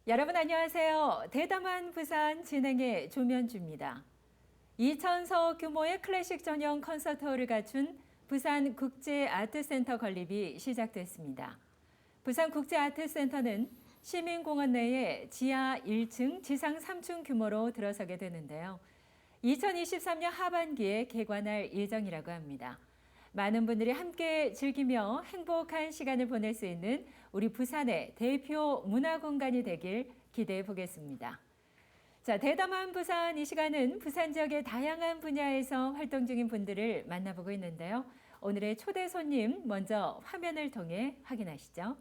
여러분 안녕하세요. 대담한 부산 진행의 조면주입니다. 2,000석 규모의 클래식 전용 콘서트홀을 갖춘 부산국제아트센터 건립이 시작됐습니다. 부산국제아트센터는 시민공원 내에 지하 1층, 지상 3층 규모로 들어서게 되는데요. 2023년 하반기에 개관할 예정이라고 합니다. 많은 분들이 함께 즐기며 행복한 시간을 보낼 수 있는 우리 부산의 대표 문화공간이 되길 기대해 보겠습니다. 자, 대담한 부산 이 시간은 부산 지역의 다양한 분야에서 활동 중인 분들을 만나보고 있는데요. 오늘의 초대 손님 먼저 화면을 통해 확인하시죠.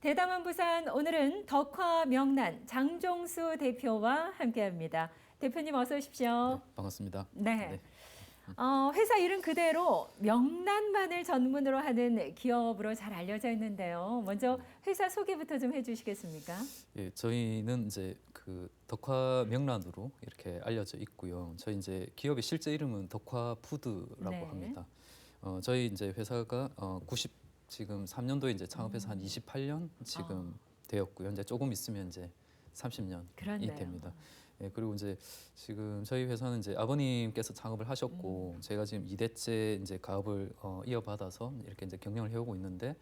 대담한 부산 오늘은 덕화 명란 장종수 대표와 함께합니다. 대표님 어서 오십시오. 네, 반갑습니다. 네. 회사 이름 그대로 명란만을 전문으로 하는 기업으로 잘 알려져 있는데요. 먼저 회사 소개부터 좀 해주시겠습니까? 예, 저희는 이제 그 덕화 명란으로 이렇게 알려져 있고요. 저희 이제 기업의 실제 이름은 덕화 푸드라고 네. 합니다. 저희 이제 회사가 90 지금 3년도에 이제 창업해서 한 28년 지금 되었고요. 이제 조금 있으면 이제 30년이 그렇네요. 됩니다. 예, 그리고 이제 지금 저희 회사는 이제 아버님께서 창업을 하셨고 제가 지금 2대째 이제 가업을 이어받아서 이렇게 이제 경영을 해오고 있는데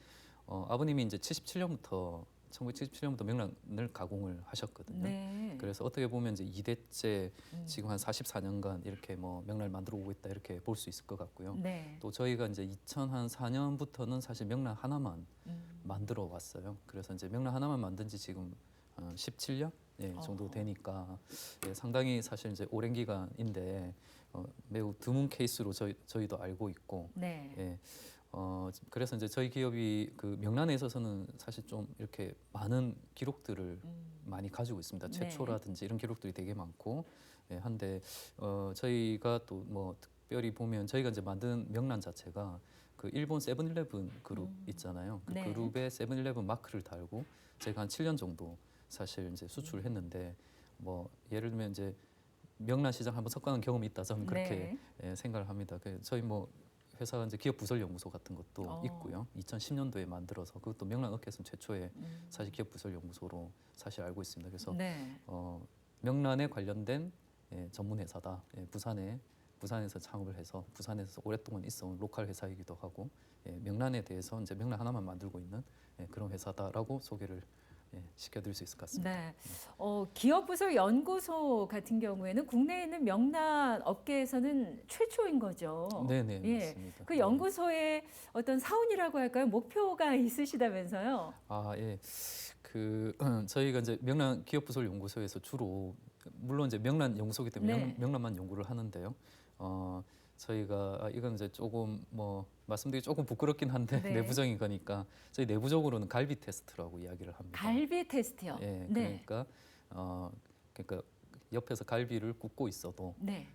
아버님이 이제 1977년부터 명란을 가공을 하셨거든요. 네. 그래서 어떻게 보면 이제 2대째 지금 한 44년간 이렇게 뭐 명란을 만들어 오고 있다 이렇게 볼 수 있을 것 같고요. 네. 또 저희가 이제 2004년부터는 사실 명란 하나만 만들어 왔어요. 그래서 이제 명란 하나만 만든 지 지금 17년 정도 되니까 상당히 사실 이제 오랜 기간인데 매우 드문 케이스로 저희도 알고 있고 네. 그래서 이제 저희 기업이 그 명란에 있어서는 사실 좀 이렇게 많은 기록들을 많이 가지고 있습니다. 네. 최초라든지 이런 기록들이 되게 많고 한데 저희가 또 뭐 특별히 보면 저희가 이제 만든 명란 자체가 그 일본 세븐일레븐 그룹 있잖아요. 그 네. 그룹에 세븐일레븐 마크를 달고 제가 한 7년 정도 사실 이제 수출을 했는데 뭐 예를 들면 이제 명란 시장 한번 석관한 경험이 있다 저는 그렇게 생각을 합니다. 저희 뭐 회사가 이제 기업 부설 연구소 같은 것도 있고요. 2010년도에 만들어서 그것도 명란 업계에서 최초의 사실 기업 부설 연구소로 사실 알고 있습니다. 그래서 네. 명란에 관련된 전문 회사다. 부산에서 창업을 해서 부산에서 오랫동안 있어온 로컬 회사이기도 하고 명란에 대해서 이제 명란 하나만 만들고 있는 그런 회사다라고 소개를 시켜드릴 수 있을 것 같습니다. 네. 기업부설 연구소 같은 경우에는 국내에 있는 명란 업계에서는 최초인 거죠. 네네, 예. 맞습니다. 그 연구소의 어떤 사원이라고 할까요? 목표가 있으시다면서요? 아, 예. 그 저희가 이제 명란 기업부설 연구소에서 주로 물론 이제 명란 연구소이기 때문에 네. 명란만 연구를 하는데요. 저희가 이건 이제 조금 뭐 말씀드리기 조금 부끄럽긴 한데 네. 내부적인 거니까 저희 내부적으로는 갈비 테스트라고 이야기를 합니다. 갈비 테스트요. 예, 네. 그러니까 옆에서 갈비를 굽고 있어도 네.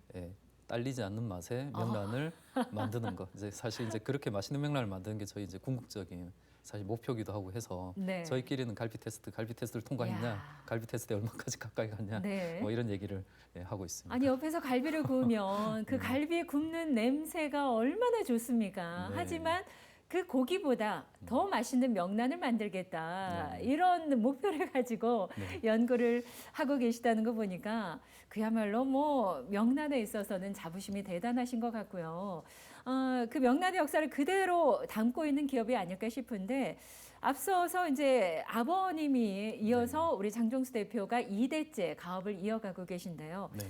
딸리지 않는 맛의 명란을 만드는 거. 이제 사실 이제 그렇게 맛있는 명란을 만드는 게 저희 이제 궁극적인 사실 목표기도 하고 해서 네. 저희끼리는 갈비 테스트를 통과했냐, 야. 갈비 테스트에 얼마까지 가까이 갔냐, 네. 뭐 이런 얘기를 하고 있습니다. 아니 옆에서 갈비를 구우면 그 갈비 굽는 냄새가 얼마나 좋습니까? 네. 하지만 그 고기보다 더 맛있는 명란을 만들겠다. 네. 이런 목표를 가지고 네. 연구를 하고 계시다는 거 보니까 그야말로 뭐 명란에 있어서는 자부심이 대단하신 것 같고요. 그 명란의 역사를 그대로 담고 있는 기업이 아닐까 싶은데 앞서서 이제 아버님이 이어서 우리 장종수 대표가 2대째 가업을 이어가고 계신데요. 네.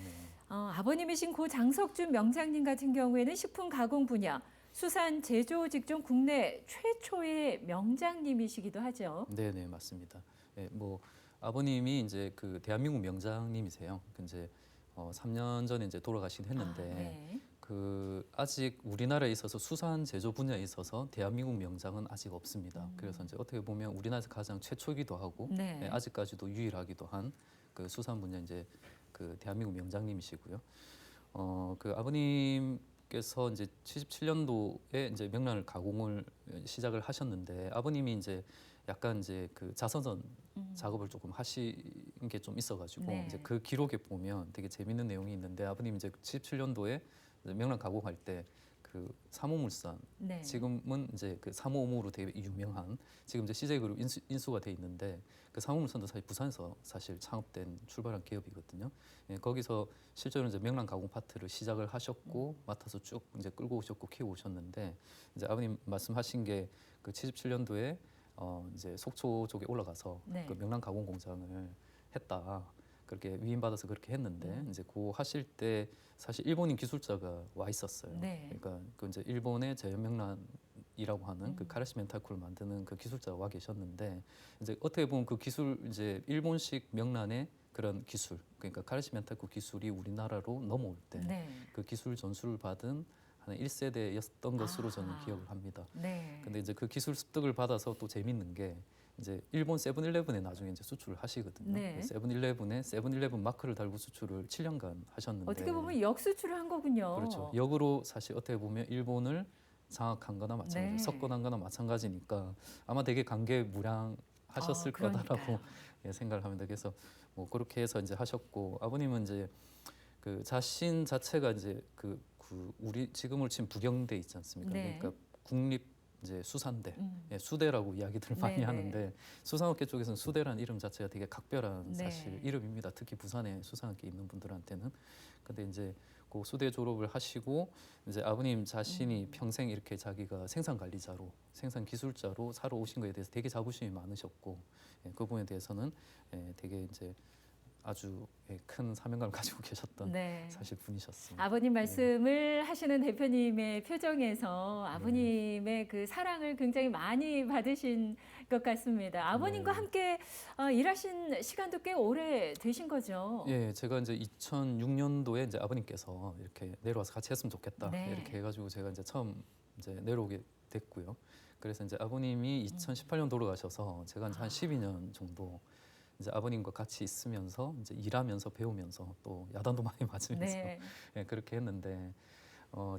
아버님이신 고 장석준 명장님 같은 경우에는 식품 가공 분야 수산 제조 직종 국내 최초의 명장님이시기도 하죠. 네, 맞습니다. 뭐 아버님이 이제 그 대한민국 명장님이세요. 이제 3년 전에 이제 돌아가시긴 했는데 네. 그 아직 우리나라에 있어서 수산 제조 분야에 있어서 대한민국 명장은 아직 없습니다. 그래서 이제 어떻게 보면 우리나라에서 가장 최초이기도 하고 네. 아직까지도 유일하기도 한 그 수산 분야 이제 그 대한민국 명장님이시고요. 그 아버님 아버님께서 이제 77년도에 이제 명란을 가공을 시작을 하셨는데 아버님이 이제 약간 이제 그 자서전 작업을 조금 하신 게 좀 있어가지고 네. 이제 그 기록에 보면 되게 재밌는 내용이 있는데 아버님 이제 77년도에 명란 가공할 때 그 사모물산 네. 지금은 이제 그 사모오모로 되게 유명한 지금 이제 CJ그룹 인수가 돼 있는데 그 사모물산도 사실 부산에서 사실 창업된 출발한 기업이거든요. 예, 거기서 실제로 이제 명란 가공 파트를 시작을 하셨고 맡아서 쭉 이제 끌고 오셨고 키워 오셨는데 이제 아버님 말씀하신 게 그 77년도에 이제 속초 쪽에 올라가서 네. 그 명란 가공 공장을 했다. 그렇게 위임받아서 그렇게 했는데 이제 그 하실 때 사실 일본인 기술자가 와 있었어요. 네. 그러니까 그 이제 일본의 제연명란이라고 하는 그 카라시 멘타쿠를 만드는 그 기술자가 와 계셨는데 이제 어떻게 보면 그 기술 이제 일본식 명란의 그런 기술 그러니까 카라시 멘타쿠 기술이 우리나라로 넘어올 때 그 네. 기술 전수를 받은 한 1세대였던 것으로 저는 기억을 합니다. 네. 근데 이제 그 기술 습득을 받아서 또 재밌는 게 이제 일본 세븐일레븐에 나중에 이제 수출을 하시거든요. 네. 세븐일레븐에 세븐일레븐 마크를 달고 수출을 7년간 하셨는데 어떻게 보면 역수출을 한 거군요. 그렇죠. 역으로 사실 어떻게 보면 일본을 장악한 거나 마찬가지, 네. 석권한 거나 마찬가지니까 아마 되게 감개무량하셨을 거다라고 그러니까요. 예, 생각을 합니다. 그래서 뭐 그렇게 해서 이제 하셨고 아버님은 이제 그 자신 자체가 이제 그 우리 지금을 치면 부경대 있지 않습니까? 네. 그러니까 국립 이제 수산대, 예, 수대라고 이야기들을 많이 네네. 하는데 수산업계 쪽에서는 수대라는 이름 자체가 되게 각별한 네. 사실 이름입니다. 특히 부산에 수산업계 있는 분들한테는. 근데 이제 그 수대 졸업을 하시고 이제 아버님 자신이 평생 이렇게 자기가 생산 관리자로, 생산 기술자로 살아오신 거에 대해서 되게 자부심이 많으셨고 예, 그 부분에 대해서는 예, 되게 이제 아주 예, 큰 사명감을 가지고 계셨던 네. 사실 분이셨습니다. 아버님 말씀을 하시는 대표님의 표정에서 아버님의 그 사랑을 굉장히 많이 받으신 것 같습니다. 아버님과 네. 함께 일하신 시간도 꽤 오래 되신 거죠. 예, 제가 이제 2006년도에 이제 아버님께서 이렇게 내려와서 같이 했으면 좋겠다 네. 이렇게 해가지고 제가 이제 처음 이제 내려오게 됐고요. 그래서 이제 아버님이 2018년 돌아가셔서 제가 이제 한 12년 정도 이제 아버님과 같이 있으면서 이제 일하면서 배우면서 또 야단도 많이 맞으면서 네. 예, 그렇게 했는데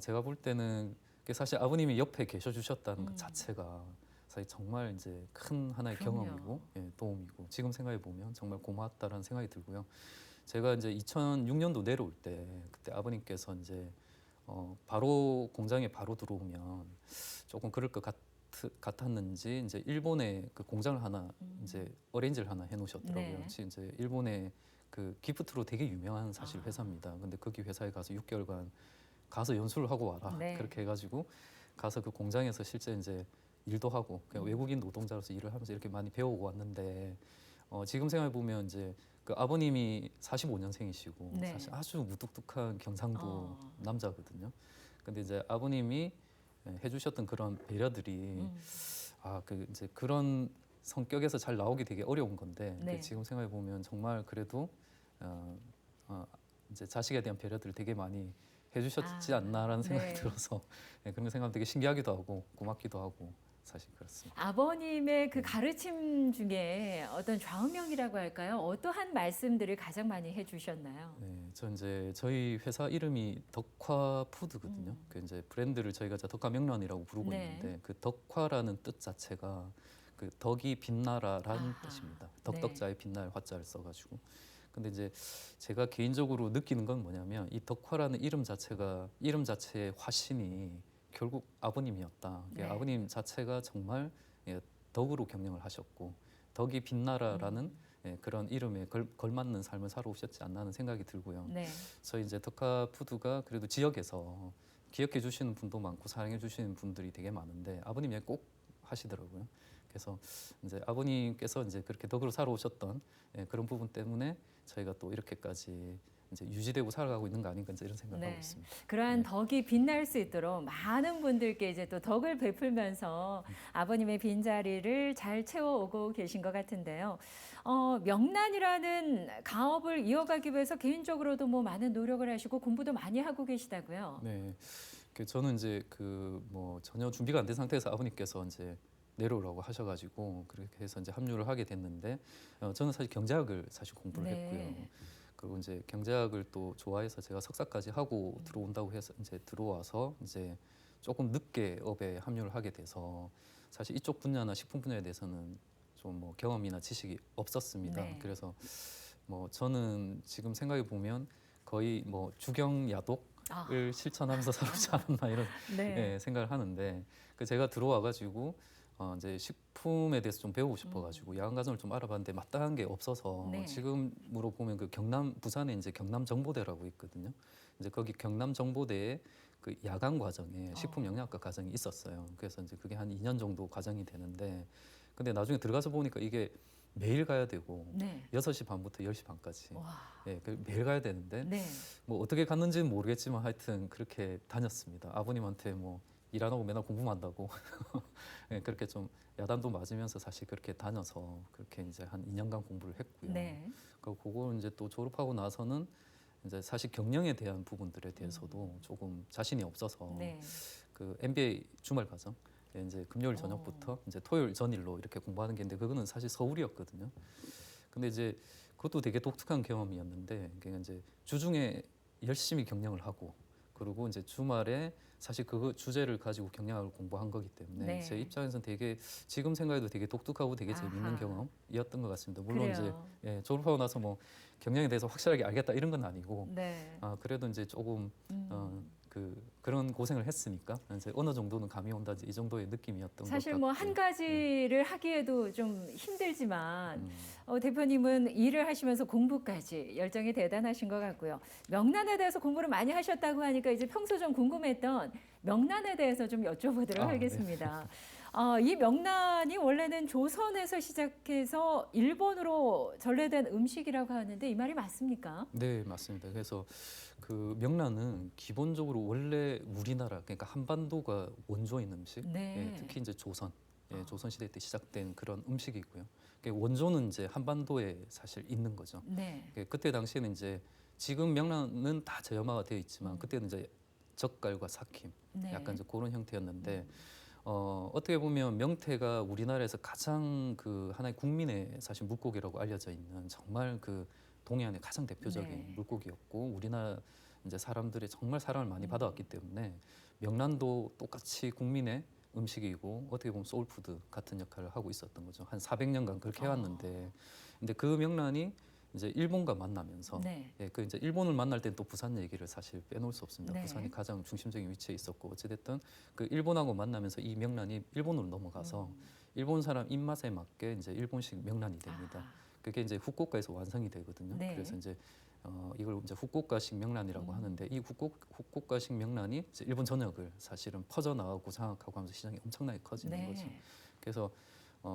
제가 볼 때는 그게 사실 아버님이 옆에 계셔 주셨다는 것 자체가 사실 정말 이제 큰 하나의 그럼요. 경험이고 예, 도움이고 지금 생각해 보면 정말 고맙다라는 생각이 들고요. 제가 이제 2006년도 내려올 때 그때 아버님께서 이제 바로 공장에 바로 들어오면 조금 그럴 것 같았는지 이제 일본에 그 공장을 하나 이제 어레인지를 하나 해놓으셨더라고요. 네. 이제 일본의 그 기프트로 되게 유명한 사실 회사입니다. 근데 거기 회사에 가서 6개월간 가서 연수를 하고 와라 네. 그렇게 해가지고 가서 그 공장에서 실제 이제 일도 하고 그냥 외국인 노동자로서 일을 하면서 이렇게 많이 배우고 왔는데 지금 생각해 보면 이제 그 아버님이 45년생이시고 네. 사실 아주 무뚝뚝한 경상도 어. 남자거든요. 근데 이제 아버님이 해주셨던 그런 배려들이 그 이제 그런 성격에서 잘 나오기 되게 어려운 건데 네. 지금 생각해 보면 정말 그래도 이제 자식에 대한 배려들을 되게 많이 해주셨지 않나라는 생각이 네. 들어서 그런 거 생각하면 되게 신기하기도 하고 고맙기도 하고 사실 그렇습니다. 아버님의 그 가르침 중에 어떤 좌우명이라고 할까요? 어떠한 말씀들을 가장 많이 해주셨나요? 네, 저 이제 저희 회사 이름이 덕화푸드거든요. 그 이제 브랜드를 저희가 덕화명란이라고 부르고 네. 있는데 그 덕화라는 뜻 자체가 그 덕이 빛나라라는 아하. 뜻입니다. 네. 덕덕자에 빛날 화자를 써가지고. 근데 이제 제가 개인적으로 느끼는 건 뭐냐면 이 덕화라는 이름 자체의 화신이 결국 아버님이었다. 네. 아버님 자체가 정말 예, 덕으로 경영을 하셨고 덕이 빛나라라는 그런 이름에 걸맞는 삶을 살아오셨지 않나 하는 생각이 들고요. 네. 저희 이제 덕화푸드가 그래도 지역에서 기억해 주시는 분도 많고 사랑해 주시는 분들이 되게 많은데 아버님이 꼭 하시더라고요. 그래서 이제 아버님께서 이제 그렇게 덕으로 살아오셨던 그런 부분 때문에 저희가 또 이렇게까지 이제 유지되고 살아가고 있는 거 아닌가 이제 이런 생각을 하고 있습니다. 그러한 네. 덕이 빛날 수 있도록 많은 분들께 이제 또 덕을 베풀면서 아버님의 빈자리를 잘 채워오고 계신 것 같은데요. 명란이라는 가업을 이어가기 위해서 개인적으로도 뭐 많은 노력을 하시고 공부도 많이 하고 계시다고요. 네, 저는 이제 그 뭐 전혀 준비가 안 된 상태에서 아버님께서 이제 내려오라고 하셔가지고 그렇게 해서 이제 합류를 하게 됐는데 저는 사실 경제학을 사실 공부를 네. 했고요. 그리고 이제 경제학을 또 좋아해서 제가 석사까지 하고 들어온다고 해서 이제 들어와서 이제 조금 늦게 업에 합류를 하게 돼서 사실 이쪽 분야나 식품 분야에 대해서는 좀 뭐 경험이나 지식이 없었습니다. 네. 그래서 뭐 저는 지금 생각해 보면 거의 뭐 주경 야독을 아, 실천하면서 살지 않았나 이런 네. 예, 생각을 하는데 그 제가 들어와가지고 이제 식품에 대해서 좀 배우고 싶어가지고 야간 과정을 좀 알아봤는데 마땅한 게 없어서 네. 지금으로 보면 그 경남 부산에 이제 경남 정보대라고 있거든요. 이제 거기 경남 정보대에 그 야간 과정에 식품 영양학과 과정이 있었어요. 그래서 이제 그게 한 2년 정도 과정이 되는데 근데 나중에 들어가서 보니까 이게 매일 가야 되고 네. 6시 반부터 10시 반까지 와. 예, 매일 가야 되는데 네. 뭐 어떻게 갔는지는 모르겠지만 하여튼 그렇게 다녔습니다. 아버님한테 뭐 일 안 하고 맨날 공부만 한다고 예, 그렇게 좀 야단도 맞으면서 사실 그렇게 다녀서 그렇게 이제 한 2년간 공부를 했고요. 네. 그리고 그걸 이제 또 졸업하고 나서는 이제 사실 경영에 대한 부분들에 대해서도 조금 자신이 없어서 네. 그 MBA 주말 과정 이제 금요일 어. 저녁부터 이제 토요일 전일로 이렇게 공부하는 게 있는데 그거는 사실 서울이었거든요. 근데 이제 그것도 되게 독특한 경험이었는데 그게 이제 주중에 열심히 경영을 하고 그리고 이제 주말에 사실 그거 주제를 가지고 경영학을 공부한 거기 때문에 네. 제 입장에서는 되게 지금 생각해도 되게 독특하고 되게 재밌는 아하. 경험이었던 것 같습니다. 물론 이제 그래요. 예, 졸업하고 나서 뭐 경영에 대해서 확실하게 알겠다 이런 건 아니고 네. 그래도 이제 조금 음. 그런 고생을 했으니까 이제 어느 정도는 감이 온다 이 정도의 느낌이었던 것 사실 같고 뭐 한 가지를 하기에도 좀 힘들지만 음. 대표님은 일을 하시면서 공부까지 열정이 대단하신 것 같고요. 명란에 대해서 공부를 많이 하셨다고 하니까 이제 평소 좀 궁금했던 명란에 대해서 좀 여쭤보도록 네. 하겠습니다. 이 명란이 원래는 조선에서 시작해서 일본으로 전래된 음식이라고 하는데 이 말이 맞습니까? 네, 맞습니다. 그래서 그 명란은 기본적으로 원래 우리나라 그러니까 한반도가 원조인 음식, 네. 예, 특히 이제 조선, 조선 시대 때 시작된 그런 음식이고요. 원조는 이제 한반도에 사실 있는 거죠. 네. 그때 당시에는 이제 지금 명란은 다 저염화가 되어 있지만 그때는 이제 젓갈과 삭힘, 네. 약간 이제 그런 형태였는데 어떻게 보면 명태가 우리나라에서 가장 그 하나의 국민의 사실 물고기라고 알려져 있는 정말 그 동해안의 가장 대표적인 네. 물고기였고 우리나라 이제 사람들이 정말 사랑을 많이 받아왔기 때문에 명란도 똑같이 국민의 음식이고 어떻게 보면 소울푸드 같은 역할을 하고 있었던 거죠. 한 400년간 그렇게 해왔는데 근데 그 명란이 이제 일본과 만나면서 네. 예, 그 이제 일본을 만날 땐 또 부산 얘기를 사실 빼놓을 수 없습니다. 네. 부산이 가장 중심적인 위치에 있었고 어찌됐든 그 일본하고 만나면서 이 명란이 일본으로 넘어가서 일본 사람 입맛에 맞게 이제 일본식 명란이 됩니다. 아, 그게 이제 후쿠오카에서 완성이 되거든요. 네. 그래서 이제 이걸 이제 후쿠오카식 명란이라고 하는데 이 후쿠오카식 명란이 이제 일본 전역을 사실은 퍼져 나가고 장악하고 하면서 시장이 엄청나게 커지는 네. 거죠. 그래서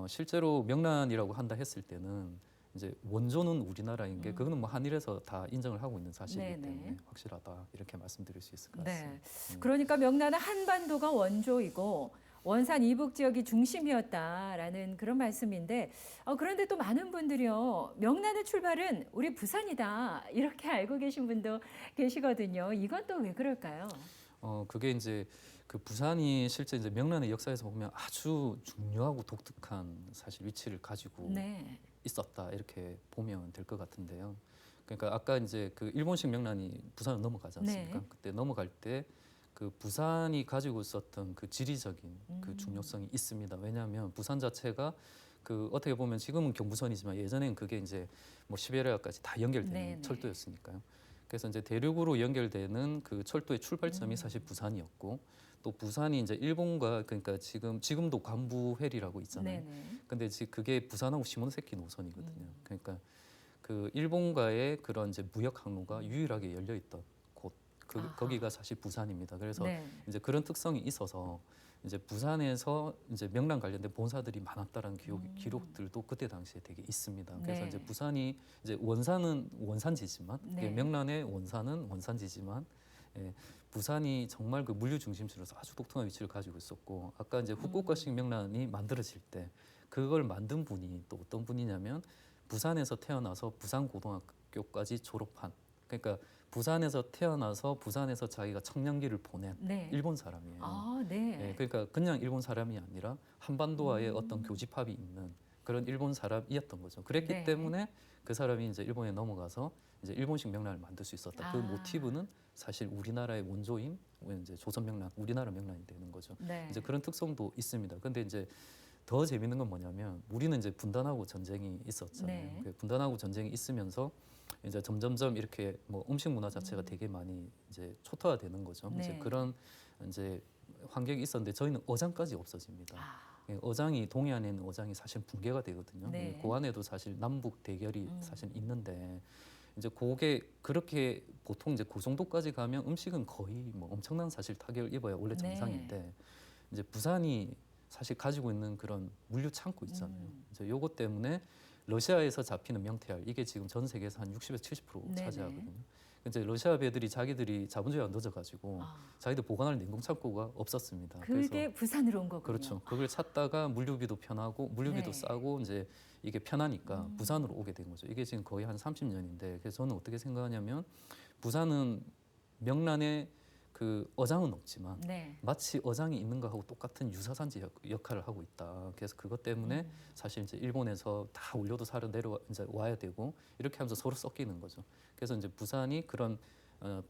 실제로 명란이라고 한다 했을 때는 이제 원조는 우리나라인 게 그거는 뭐 한일에서 다 인정을 하고 있는 사실이기 네네. 때문에 확실하다 이렇게 말씀드릴 수 있을 것 네. 같습니다. 그러니까 명란은 한반도가 원조이고 원산 이북 지역이 중심이었다라는 그런 말씀인데 그런데 또 많은 분들이요 명란의 출발은 우리 부산이다 이렇게 알고 계신 분도 계시거든요. 이건 또 왜 그럴까요? 그게 이제 그 부산이 실제 이제 명란의 역사에서 보면 아주 중요하고 독특한 사실 위치를 가지고 네. 있었다 이렇게 보면 될 것 같은데요. 그러니까 아까 이제 그 일본식 명란이 부산을 넘어가지 않습니까? 네. 그때 넘어갈 때 그 부산이 가지고 있었던 그 지리적인 그 중요성이 있습니다. 왜냐하면 부산 자체가 그 어떻게 보면 지금은 경부선이지만 예전에는 그게 이제 뭐 시베리아까지 다 연결되는 네네. 철도였으니까요. 그래서 이제 대륙으로 연결되는 그 철도의 출발점이 사실 부산이었고 또 부산이 이제 일본과 그러니까 지금도 관부회리라고 있잖아요. 네네. 근데 지금 그게 부산하고 시모노세키 노선이거든요. 그러니까 그 일본과의 그런 이제 무역 항로가 유일하게 열려 있던 곳, 아하. 거기가 사실 부산입니다. 그래서 네. 이제 그런 특성이 있어서 이제 부산에서 이제 명란 관련된 본사들이 많았다라는 기록들도 그때 당시에 되게 있습니다. 그래서 네. 이제 부산이 이제 원산은 원산지지만 네. 명란의 원산은 원산지지만 예, 부산이 정말 그 물류 중심지로서 아주 독특한 위치를 가지고 있었고 아까 이제 후쿠오카식 명란이 만들어질 때 그걸 만든 분이 또 어떤 분이냐면 부산에서 태어나서 부산고등학교까지 졸업한 그러니까 부산에서 태어나서 부산에서 자기가 청년기를 보낸 네. 일본 사람이에요. 아, 네. 예, 그러니까 그냥 일본 사람이 아니라 한반도와의 어떤 교집합이 있는 그런 일본 사람이었던 거죠. 그랬기 네. 때문에 그 사람이 이제 일본에 넘어가서 이제 일본식 명란을 만들 수 있었다. 그 아. 모티브는 사실 우리나라의 원조인 이제 조선 명란, 우리나라 명란이 되는 거죠. 네. 이제 그런 특성도 있습니다. 근데 이제 더 재밌는 건 뭐냐면 우리는 이제 분단하고 전쟁이 있었잖아요. 네. 그 분단하고 전쟁이 있으면서 이제 점점점 이렇게 뭐 음식 문화 자체가 되게 많이 이제 초토화되는 거죠. 이제 네. 그런 이제 환경이 있었는데 저희는 어장까지 없어집니다. 아. 예, 어장이 동해안에 있는 어장이 사실 붕괴가 되거든요. 네. 그 안에도 사실 남북 대결이 음. 사실 있는데 이제 그게 그렇게 보통 이제 그 정도까지 가면 음식은 거의 뭐 엄청난 사실 타격을 입어야 원래 네. 정상인데 이제 부산이 사실 가지고 있는 그런 물류 창고 있잖아요. 이제 요것 때문에 러시아에서 잡히는 명태알 이게 지금 전 세계에서 한 60에서 70% 네네. 차지하거든요. 이제 러시아 배들이 자기들이 자본주의가 늦어가지고 아. 자기들 보관할 냉동 창고가 없었습니다. 그게 부산으로 온 거군요. 그렇죠. 그걸 찾다가 물류비도 편하고 물류비도 네. 싸고 이제 이게 편하니까 부산으로 오게 된 거죠. 이게 지금 거의 한 30년인데 그래서 저는 어떻게 생각하냐면 부산은 명란에 그 어장은 없지만 네. 마치 어장이 있는 거하고 똑같은 유사산지 역할을 하고 있다. 그래서 그것 때문에 사실 이제 일본에서 다 원료도 사러 내려 이제 와야 되고 이렇게 하면서 서로 섞이는 거죠. 그래서 이제 부산이 그런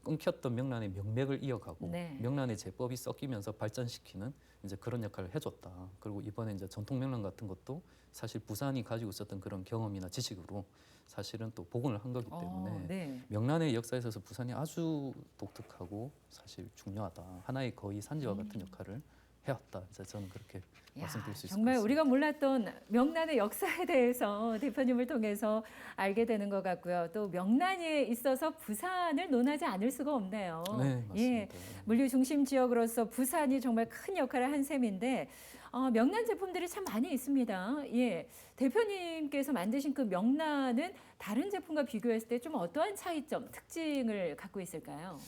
끊겼던 명란의 명맥을 이어가고 네. 명란의 제법이 섞이면서 발전시키는 이제 그런 역할을 해줬다. 그리고 이번에 이제 전통 명란 같은 것도 사실 부산이 가지고 있었던 그런 경험이나 지식으로 사실은 또 복원을 한 거기 때문에 네. 명란의 역사에 있어서 부산이 아주 독특하고 사실 중요하다. 하나의 거의 산지와 같은 역할을 해왔다. 이제 저는 그렇게 야, 말씀드릴 수 있을 것 정말 같습니다. 우리가 몰랐던 명란의 역사에 대해서 대표님을 통해서 알게 되는 것 같고요. 또 명란에 있어서 부산을 논하지 않을 수가 없네요. 네, 맞습니다. 예, 물류 중심 지역으로서 부산이 정말 큰 역할을 한 셈인데 명란 제품들이 참 많이 있습니다. 예, 대표님께서 만드신 그 명란은 다른 제품과 비교했을 때 좀 어떠한 차이점, 특징을 갖고 있을까요?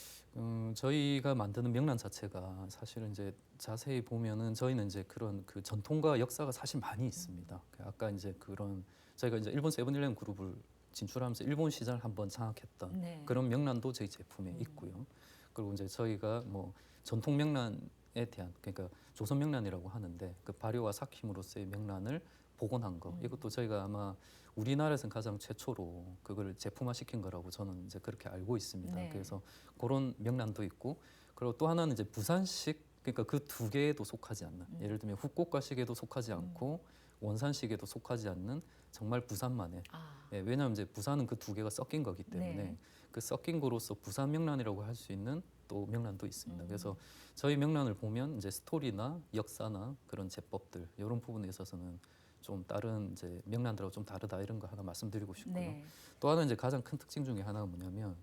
저희가 만드는 명란 자체가 사실은 이제 자세히 보면은 저희는 이제 그런 그 전통과 역사가 사실 많이 있습니다. 아까 이제 그런 저희가 이제 일본 세븐일레븐 그룹을 진출하면서 일본 시장을 한번 장악했던 네. 그런 명란도 저희 제품에 있고요. 그리고 이제 저희가 뭐 전통 명란에 대한 그러니까 조선 명란이라고 하는데 그 발효와 삭힘으로서의 명란을 복원한 거 이것도 저희가 아마 우리나라에서는 가장 최초로 그걸 제품화 시킨 거라고 저는 이제 그렇게 알고 있습니다. 네. 그래서 그런 명란도 있고 그리고 또 하나는 이제 부산식 그러니까 그 두 개에도 속하지 않는 예를 들면 후쿠오카식에도 속하지 않고 원산식에도 속하지 않는 정말 부산만의 아, 예, 왜냐하면 이제 부산은 그 두 개가 섞인 거기 때문에 네. 그 섞인 거로서 부산 명란이라고 할 수 있는 또 명란도 있습니다. 그래서 저희 명란을 보면 이제 스토리나 역사나 그런 제법들 이런 부분에 있어서는 좀 다른 이제 명란들하고 좀 다르다 이런 거 하나 말씀드리고 싶고요. 네. 또 하나 이제 가장 큰 특징 중에 하나가 뭐냐면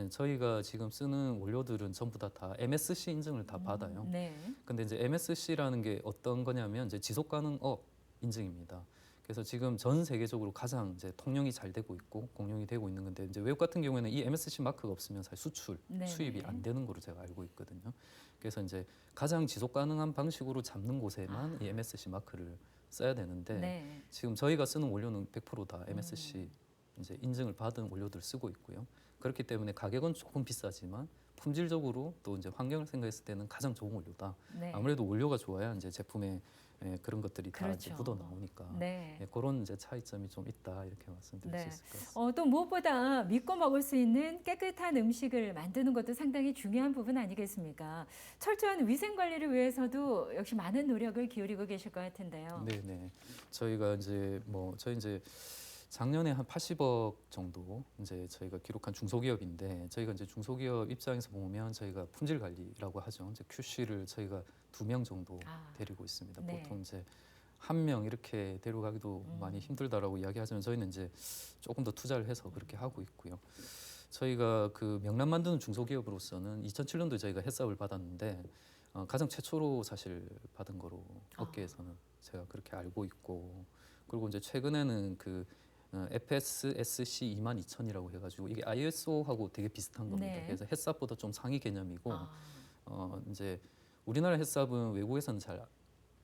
저희가 지금 쓰는 원료들은 전부 다 MSC 인증을 다 받아요. 네. 근데 이제 MSC라는 게 어떤 거냐면 이제 지속 가능업 인증입니다. 그래서 지금 전 세계적으로 가장 이제 통용이 잘 되고 있고 공용이 되고 있는 건데 이제 외국 같은 경우에는 이 MSC 마크가 없으면 사실 수출, 네네. 수입이 안 되는 거로 제가 알고 있거든요. 그래서 이제 가장 지속 가능한 방식으로 잡는 곳에만 이 MSC 마크를 써야 되는데 네. 지금 저희가 쓰는 원료는 100%다 MSC 이제 인증을 받은 원료들 쓰고 있고요. 그렇기 때문에 가격은 조금 비싸지만 품질적으로 또 이제 환경을 생각했을 때는 가장 좋은 원료다. 네. 아무래도 원료가 좋아야 이제 제품에 그런 것들이 다 이제 그렇죠. 묻어 나오니까 네. 그런 이제 차이점이 좀 있다 이렇게 말씀드릴 네. 수 있을 것 같습니다. 또 무엇보다 믿고 먹을 수 있는 깨끗한 음식을 만드는 것도 상당히 중요한 부분 아니겠습니까? 철저한 위생 관리를 위해서도 역시 많은 노력을 기울이고 계실 것 같은데요. 네네. 저희가 이제 뭐 저희 이제 작년에 한 80억 정도 이제 저희가 기록한 중소기업인데 저희가 이제 중소기업 입장에서 보면 저희가 품질 관리라고 하죠. 이제 QC를 저희가 2명 정도 아, 데리고 있습니다. 네. 보통 이제 1명 이렇게 데려가기도 많이 힘들다라고 이야기하지만 저희는 이제 조금 더 투자를 해서 그렇게 하고 있고요. 저희가 그 명란 만드는 중소기업으로서는 2007년도에 저희가 햇삽을 받았는데 가장 최초로 사실 받은 거로 업계에서는 제가 그렇게 알고 있고 그리고 이제 최근에는 그 FSSC 22000이라고 해가지고 이게 ISO하고 되게 비슷한 겁니다. 네. 그래서 햇삽보다 좀 상위 개념이고 아, 이제 우리나라 햇삽은 외국에서는 잘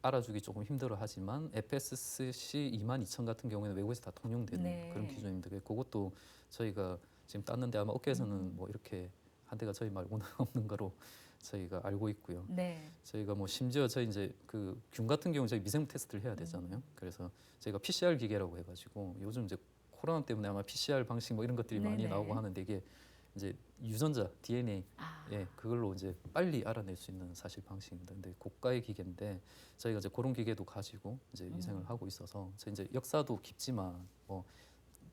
알아주기 조금 힘들어하지만 FSC 22000 같은 경우에는 외국에서 다 통용되는 네. 그런 기준입니다. 그것도 저희가 지금 땄는데 아마 업계에서는 뭐 이렇게 한 대가 저희 말고는 없는 거로 저희가 알고 있고요. 네. 저희가 뭐 심지어 저희 이제 그 균 같은 경우 저희 미생 테스트를 해야 되잖아요. 그래서 저희가 PCR 기계라고 해가지고 요즘 이제 코로나 때문에 아마 PCR 방식 뭐 이런 것들이 많이 네네. 나오고 하는데 이게 이제 유전자 DNA 아, 예, 그걸로 이제 빨리 알아낼 수 있는 사실 방식입니다. 근데 고가의 기계인데 저희가 이제 그런 기계도 가지고 이제 위생을 하고 있어서 저희 이제 역사도 깊지만 뭐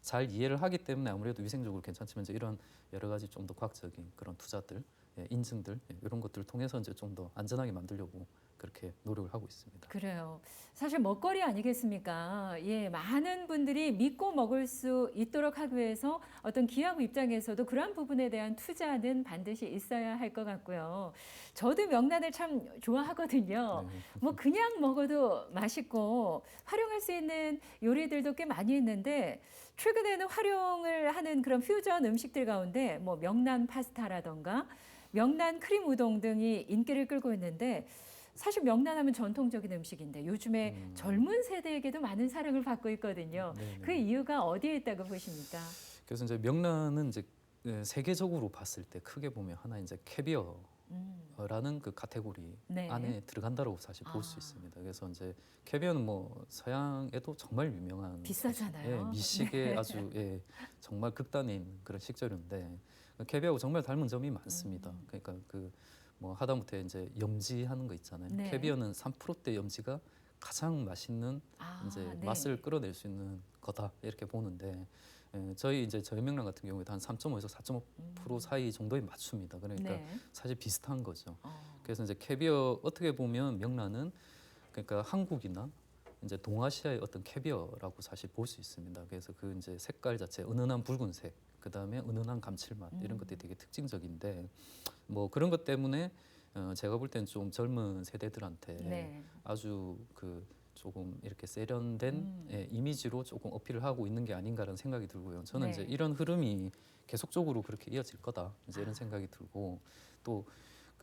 잘 이해를 하기 때문에 아무래도 위생적으로 괜찮지만 이제 이런 여러 가지 좀 더 과학적인 그런 투자들, 예, 인증들 이런 것들을 통해서 이제 좀 더 안전하게 만들려고 그렇게 노력을 하고 있습니다. 그래요. 사실 먹거리 아니겠습니까? 예, 많은 분들이 믿고 먹을 수 있도록 하기 위해서 어떤 기업 입장에서도 그러한 부분에 대한 투자는 반드시 있어야 할 것 같고요. 저도 명란을 참 좋아하거든요. 네. 뭐 그냥 먹어도 맛있고 활용할 수 있는 요리들도 꽤 많이 있는데 최근에는 활용을 하는 그런 퓨전 음식들 가운데 뭐 명란 파스타라던가 명란 크림 우동 등이 인기를 끌고 있는데 사실 명란하면 전통적인 음식인데 요즘에 젊은 세대에게도 많은 사랑을 받고 있거든요. 네, 네. 그 이유가 어디에 있다고 보십니까? 그래서 이제 명란은 이제 예, 세계적으로 봤을 때 크게 보면 하나 이제 캐비어라는 음, 그 카테고리 네. 안에 들어간다고 사실 볼 수 아. 있습니다. 그래서 이제 캐비어는 뭐 서양에도 정말 유명한 비싸잖아요. 예, 미식의 아주 예, 정말 극단인 그런 식재료인데 캐비어하고 정말 닮은 점이 많습니다. 그러니까 그 뭐 하다못해 이제 염지하는 거 있잖아요. 네. 캐비어는 3%대 염지가 가장 맛있는 아, 이제 네. 맛을 끌어낼 수 있는 거다 이렇게 보는데 예, 저희 이제 저염명란 같은 경우에도 한 3.5에서 4.5% 사이 정도에 맞춥니다. 그러니까 네. 사실 비슷한 거죠. 어, 그래서 이제 캐비어 어떻게 보면 명란은 그러니까 한국이나 이제 동아시아의 어떤 캐비어라고 사실 볼 수 있습니다. 그래서 그 이제 색깔 자체 은은한 붉은색, 그 다음에 은은한 감칠맛 이런 것들이 되게 특징적인데 뭐 그런 것 때문에 제가 볼 때는 좀 젊은 세대들한테 네. 아주 그 조금 이렇게 세련된 음. 이미지로 조금 어필을 하고 있는 게 아닌가라는 생각이 들고요. 저는 이제 네. 이런 흐름이 계속적으로 그렇게 이어질 거다 이제 이런 아. 생각이 들고 또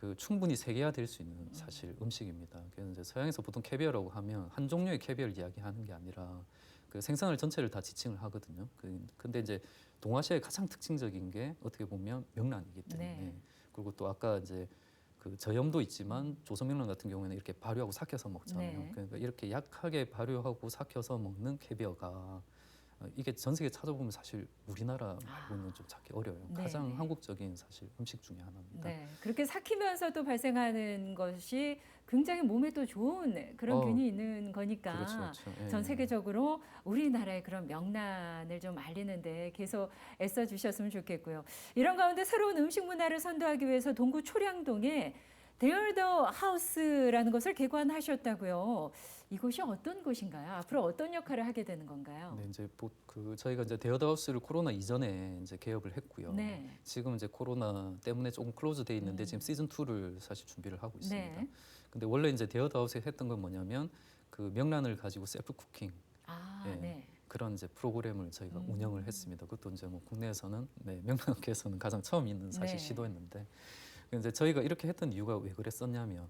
그 충분히 세계화될 수 있는 사실 음식입니다. 그래서 이제 서양에서 보통 캐비어라고 하면 한 종류의 캐비어를 이야기하는 게 아니라 그 생선을 전체를 다 지칭을 하거든요. 근데 이제 동아시아의 가장 특징적인 게 어떻게 보면 명란이기 때문에 네. 그리고 또 아까 이제 그 저염도 있지만 조선명란 같은 경우에는 이렇게 발효하고 삭혀서 먹잖아요. 네. 그러니까 이렇게 약하게 발효하고 삭혀서 먹는 캐비어가 이게 전 세계 찾아보면 사실 우리나라 말고는 좀 찾기 어려워요. 네, 가장 네. 한국적인 사실 음식 중에 하나입니다. 네. 그렇게 삭히면서도 발생하는 것이 굉장히 몸에 또 좋은 그런 어, 균이 있는 거니까 그렇죠, 그렇죠. 예, 전 예. 세계적으로 우리나라의 그런 명란을 좀 알리는데 계속 애써 주셨으면 좋겠고요. 이런 가운데 새로운 음식 문화를 선도하기 위해서 동구 초량동에 데얼더 하우스라는 것을 개관하셨다고요. 이곳이 어떤 곳인가요? 앞으로 어떤 역할을 하게 되는 건가요? 네, 이제 그 저희가 이제 데어다우스를 코로나 이전에 이제 개업을 했고요. 네. 지금 이제 코로나 때문에 조금 클로즈돼 있는데 지금 시즌 2를 사실 준비를 하고 있습니다. 네. 근데 원래 이제 데어다우스에 했던 건 뭐냐면 그 명란을 가지고 셀프 쿠킹 아, 예, 네. 그런 이제 프로그램을 저희가 운영을 했습니다. 그것도 이제 뭐 국내에서는 네, 명란업계에서는 가장 처음 있는 사실 네. 시도였는데 이제 저희가 이렇게 했던 이유가 왜 그랬었냐면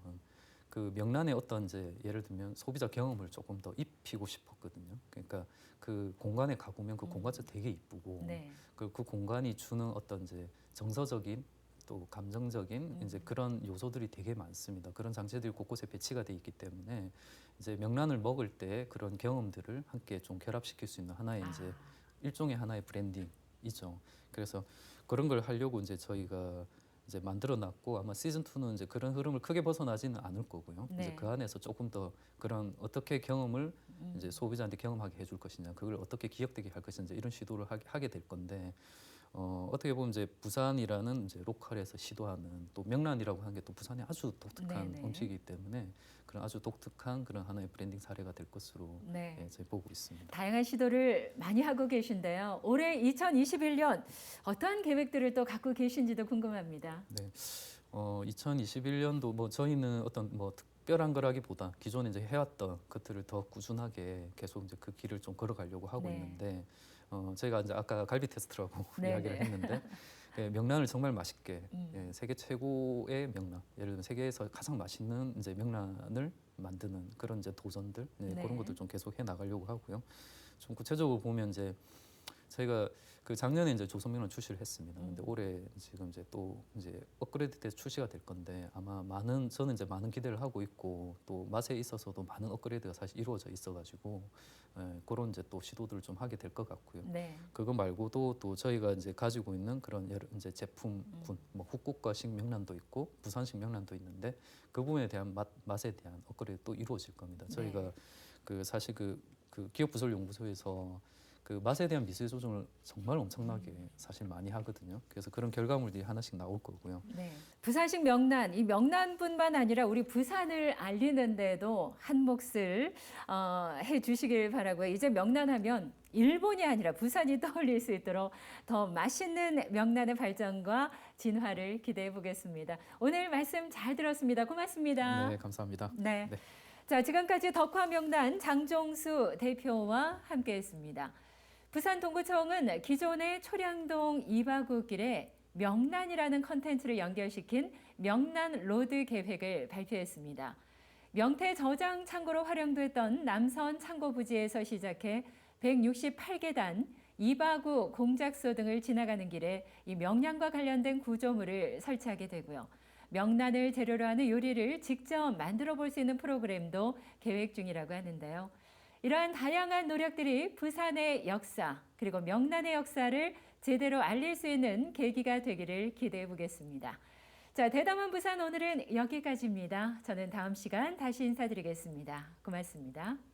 그 명란의 어떤 이제 예를 들면 소비자 경험을 조금 더 입히고 싶었거든요. 그러니까 그 공간에 가보면 그 공간 자체 되게 이쁘고 네. 그 공간이 주는 어떤 이제 정서적인 또 감정적인 이제 그런 요소들이 되게 많습니다. 그런 장치들이 곳곳에 배치가 돼 있기 때문에 이제 명란을 먹을 때 그런 경험들을 함께 좀 결합시킬 수 있는 하나의 이제 일종의 하나의 브랜딩이죠. 그래서 그런 걸 하려고 이제 저희가 이제 만들어놨고 아마 시즌 2는 이제 그런 흐름을 크게 벗어나지는 않을 거고요. 이제 네. 그 안에서 조금 더 그런 어떻게 경험을 이제 소비자한테 경험하게 해줄 것이냐, 그걸 어떻게 기억되게 할 것인지 이런 시도를 하게 될 건데 어떻게 보면 이제 부산이라는 이제 로컬에서 시도하는 또 명란이라고 하는 게 또 부산의 아주 독특한 네네. 음식이기 때문에 그런 아주 독특한 그런 하나의 브랜딩 사례가 될 것으로 네. 예, 저희 보고 있습니다. 다양한 시도를 많이 하고 계신데요. 올해 2021년 어떠한 계획들을 또 갖고 계신지도 궁금합니다. 네, 2021년도 뭐 저희는 어떤 뭐 특별한 거라기보다 기존에 이제 해왔던 것들을 더 꾸준하게 계속 이제 그 길을 좀 걸어가려고 하고 네. 있는데 저희가 이제 아까 갈비 테스트라고 네, 이야기를 네. 했는데 예, 명란을 정말 맛있게 예, 세계 최고의 명란, 예를 들면 세계에서 가장 맛있는 이제 명란을 만드는 그런 이제 도전들 네. 그런 것들 좀 계속 해 나가려고 하고요. 좀 구체적으로 보면 이제 저희가 그 그 작년에 이제 조선명란 출시를 했습니다. 근데 올해 지금 이제 또 이제 업그레이드돼서 출시가 될 건데 아마 저는 이제 많은 기대를 하고 있고 또 맛에 있어서도 많은 업그레이드가 사실 이루어져 있어가지고 그런 이제 또 시도들을 좀 하게 될 것 같고요. 네. 그거 말고도 또 저희가 이제 가지고 있는 그런 여러 이제 제품군, 뭐 북극과식 명란도 있고 부산식 명란도 있는데 그 부분에 대한 맛에 대한 업그레이드 또 이루어질 겁니다. 저희가 네. 그 사실 그 기업부설연구소에서 그 맛에 대한 미세 조정을 정말 엄청나게 사실 많이 하거든요. 그래서 그런 결과물들이 하나씩 나올 거고요. 네. 부산식 명란, 이 명란뿐만 아니라 우리 부산을 알리는데도 한 몫을 해주시길 바라고요. 이제 명란하면 일본이 아니라 부산이 떠올릴 수 있도록 더 맛있는 명란의 발전과 진화를 기대해 보겠습니다. 오늘 말씀 잘 들었습니다. 고맙습니다. 네, 감사합니다. 네. 네. 자, 지금까지 덕화명란 장종수 대표와 함께했습니다. 부산 동구청은 기존의 초량동 이바구길에 명란이라는 컨텐츠를 연결시킨 명란 로드 계획을 발표했습니다. 명태 저장 창고로 활용됐던 남선 창고 부지에서 시작해 168계단, 이바구 공작소 등을 지나가는 길에 이 명란과 관련된 구조물을 설치하게 되고요. 명란을 재료로 하는 요리를 직접 만들어 볼 수 있는 프로그램도 계획 중이라고 하는데요. 이러한 다양한 노력들이 부산의 역사 그리고 명란의 역사를 제대로 알릴 수 있는 계기가 되기를 기대해 보겠습니다. 자, 대담한 부산 오늘은 여기까지입니다. 저는 다음 시간 다시 인사드리겠습니다. 고맙습니다.